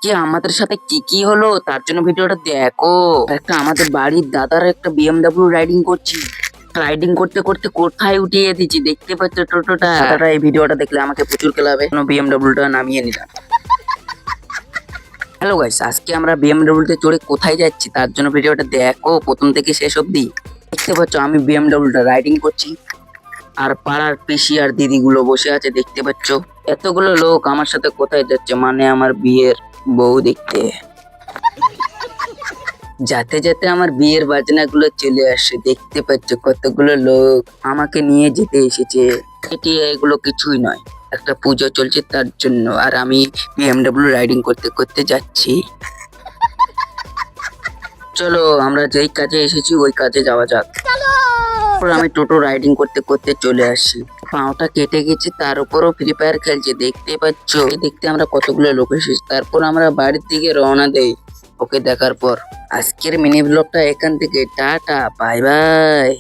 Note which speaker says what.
Speaker 1: আজকে আমাদের সাথে কি কি হলো তার জন্য ভিডিওটা দেখো। একটা আমাদের বাড়ির দাদার একটা বিএমডব্লিউ রাইডিং করছি, রাইডিং করতে করতে কোথায় উঠিয়ে দিচ্ছি দেখতে পাচ্ছ টোটোটা। দাদাটা এই ভিডিওটা দেখলে আমাকে প্রচুর খেলাবে, বিএমডব্লিউটা নামিয়ে নিলাম। হ্যালো গাইস, আজকে আমরা বিএমডব্লিউতে চড়ে কোথায় যাচ্ছি তার জন্য ভিডিওটা দেখো প্রথম থেকে শেষ অবধি। দেখতে পাচ্ছ আমি বিএমডব্লিউটা রাইডিং করছি, আর পাড়ার পিসি আর দিদিগুলো বসে আছে দেখতে পাচ্ছ। এতগুলো লোক আমার সাথে কোথায় যাচ্ছে, মানে আমার বিয়ের বউ দেখতে। যাতে যাতে আমার বিয়ের বাজনাগুলো চলে আসে, দেখতে পাচ্ছ কতগুলো লোক আমাকে নিয়ে যেতে এসেছে। এটি এগুলো কিছুই নয়, একটা পুজো চলছে তার জন্য, আর আমি বিএমডব্লিউ রাইডিং করতে করতে যাচ্ছি। চলো আমরা যেই কাজে এসেছি ওই কাজে যাওয়া যাক। তারপর আমি টোটো রাইডিং করতে করতে চলে আসি, পাওটা কেটে গেছে, তার উপরও ফ্রি ফায়ার খেলছে দেখতে পাচ্ছ। দেখতে আমরা কতগুলো লোক এসেছি, তারপর আমরা বাড়ির দিকে রওনা দেই। ওকে দেখার পর আজকের মিনি ব্লগটা এখান থেকে টাটা, বাই বাই।